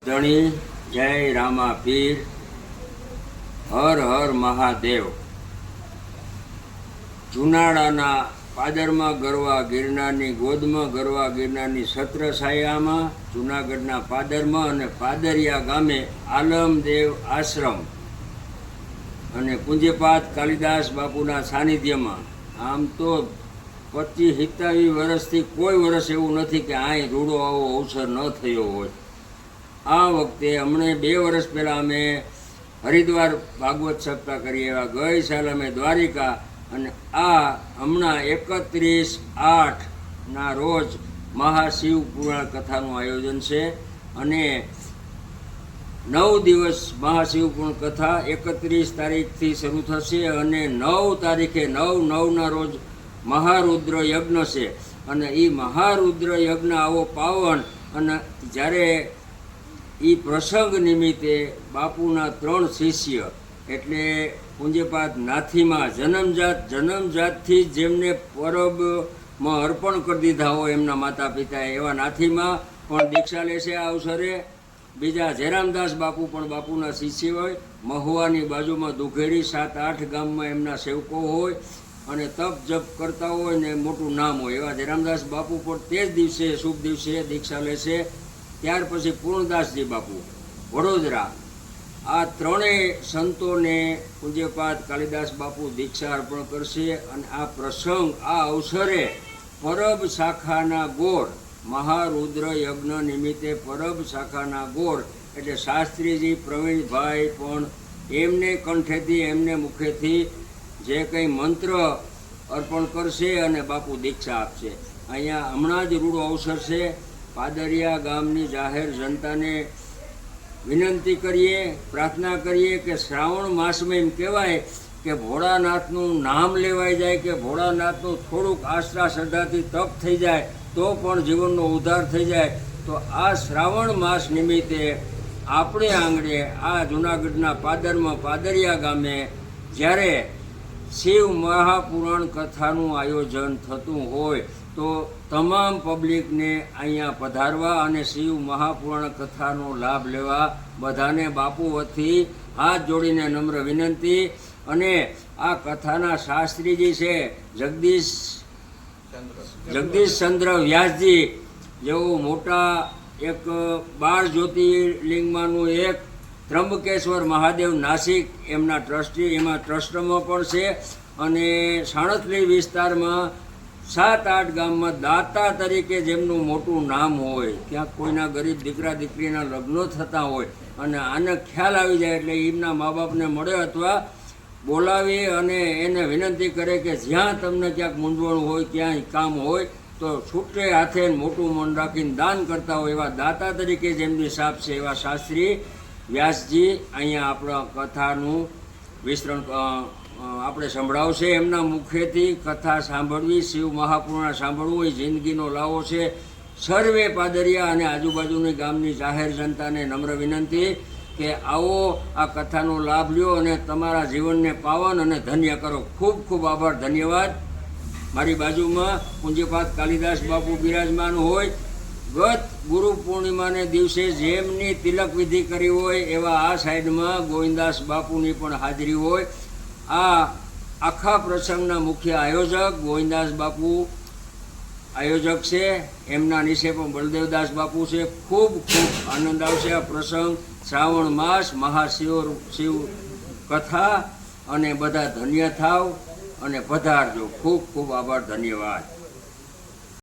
ધણી જય રામા પીર, હર હર મહાદેવ। જુનાળાના પાદરમાં ગરવા ગિરનારની ગોદમાં ગરવા ગિરનારની છત્રછાયામાં જુનાગઢના પાદરમાં અને પાદરિયા ગામે આલમદેવ આશ્રમ અને પૂજ્યપાદ કાલિદાસ બાપુના સાનિધ્યમાં આમ તો 25-27 વર્ષથી કોઈ વર્ષ એવું નથી કે અહીં રૂડો આવો અવસર ન થયો હોય। આ વખતે હમણે 2 વર્ષ પહેલાં અમે હરિદ્વાર ભાગવત સપ્તાહ કરી એવા ગઈ સાલ અમે દ્વારિકા અને આ હમણાં 31/8ના રોજ મહાશિવ પુરાણ કથાનું આયોજન છે અને 9 દિવસ મહાશિવ પુરાણ કથા 31 તારીખથી શરૂ થશે અને 9 તારીખે 9/9ના રોજ મહારુદ્ર યજ્ઞ છે અને એ મહારુદ્ર યજ્ઞ આવો પાવન અને જ્યારે એ પ્રસંગ નિમિત્તે બાપુના 3 શિષ્ય એટલે પૂજ્યપાદ નાથીમાં જન્મજાતથી જેમને પરબમાં અર્પણ કરી દીધા હોય એમના માતા પિતાએ એવા નાથીમાં પણ દીક્ષા લેશે આ અવસરે। બીજા જયરામદાસ બાપુ પણ બાપુના શિષ્ય હોય। મહુવાની બાજુમાં દુઘેડી 7-8 ગામમાં એમના સેવકો હોય અને તપ જપ કરતા હોય ને મોટું નામ હોય એવા જયરામદાસ બાપુ પણ તે જ દિવસે શુભ દિવસે દીક્ષા લેશે। ત્યાર પછી પૂર્ણદાસજી બાપુ વડોદરા, આ ત્રણેય સંતોને પૂજ્યપાદ કાલિદાસ બાપુ દીક્ષા અર્પણ કરશે અને આ પ્રસંગ આ અવસરે પરબ શાખાના ગોળ મહારુદ્ર યજ્ઞ નિમિત્તે પરબ શાખાના ગોળ એટલે શાસ્ત્રીજી પ્રવીણભાઈ પણ એમને કંઠેથી એમને મુખેથી જે કંઈ મંત્ર અર્પણ કરશે અને બાપુ દીક્ષા આપશે। અહીંયા હમણાં જ રૂડો અવસર છે। પાદરિયા ગામની જાહેર જનતાને વિનંતી કરીએ, પ્રાર્થના કરીએ કે શ્રાવણ માસમાં એમ કહેવાય કે ભોળાનાથનું નામ લેવાઈ જાય કે ભોળાનાથનું થોડુંક આસ્થા શ્રદ્ધાથી તપ થઈ જાય તો પણ જીવનનો ઉદ્ધાર થઈ જાય। તો આ શ્રાવણ માસ નિમિત્તે આપણે આંગણે આ જૂનાગઢના પાદરમાં પાદરિયા ગામે જ્યારે શિવ મહાપુરાણ કથાનું આયોજન થતું હોય તો તમામ પબ્લિકને અહીંયા પધારવા અને શિવ મહાપુરાણ કથાનો લાભ લેવા બધાને બાપુ વતી હાથ જોડીને નમ્ર વિનંતી। અને આ કથાના શાસ્ત્રીજી છે જગદીશચંદ્ર વ્યાસજી જેઓ મોટા એક 12 જ્યોતિર્લિંગમાંનું એક ત્રંબકેશ્વર મહાદેવ નાસિક એમના ટ્રસ્ટી એમાં ટ્રસ્ટમાં પણ છે અને સાણસલી વિસ્તારમાં 7-8 ગામમાં દાતા તરીકે જેમનું મોટું નામ હોય, ક્યાંક કોઈના ગરીબ દીકરા દીકરીના લગ્નો થતા હોય અને આને ખ્યાલ આવી જાય એટલે એમના મા બાપને મળે અથવા બોલાવી અને એને વિનંતી કરે કે જ્યાં તમને ક્યાંક મૂંઝવણ હોય ક્યાંય કામ હોય તો છૂટે હાથે મોટું મન રાખીને દાન કરતા હોય એવા દાતા તરીકે જેમની છાપ છે એવા શાસ્ત્રી વ્યાસજી અહીંયા આપણા કથાનું વિસ્તરણ આપણે સંભળાવશે। એમના મુખેથી કથા સાંભળવી, શિવ મહાપુરાણ સાંભળવું એ જિંદગીનો લાવો છે। સર્વે પાદરિયા અને આજુબાજુની ગામની જાહેર જનતાને નમ્ર વિનંતી કે આવો આ કથાનો લાભ લ્યો અને તમારા જીવનને પાવન અને ધન્ય કરો। ખૂબ ખૂબ આભાર, ધન્યવાદ। મારી બાજુમાં પૂજ્યપાદ કાલિદાસ બાપુ બિરાજમાન હોય। ગત ગુરુ પૂર્ણિમાને દિવસે જેમની તિલક વિધિ કરી હોય એવા આ સાઈડમાં ગોવિંદાસ બાપુની પણ હાજરી હોય। આ આખા પ્રસંગના મુખ્ય આયોજક ગોવિંદાસ બાપુ આયોજક છે, એમના નીચે પણ બળદેવદાસ બાપુ છે। ખૂબ ખૂબ આનંદ આવશે આ પ્રસંગ, શ્રાવણ માસ, મહાશિવ કથા અને બધા ધન્ય થાવ અને પધારજો। ખૂબ ખૂબ આભાર, ધન્યવાદ।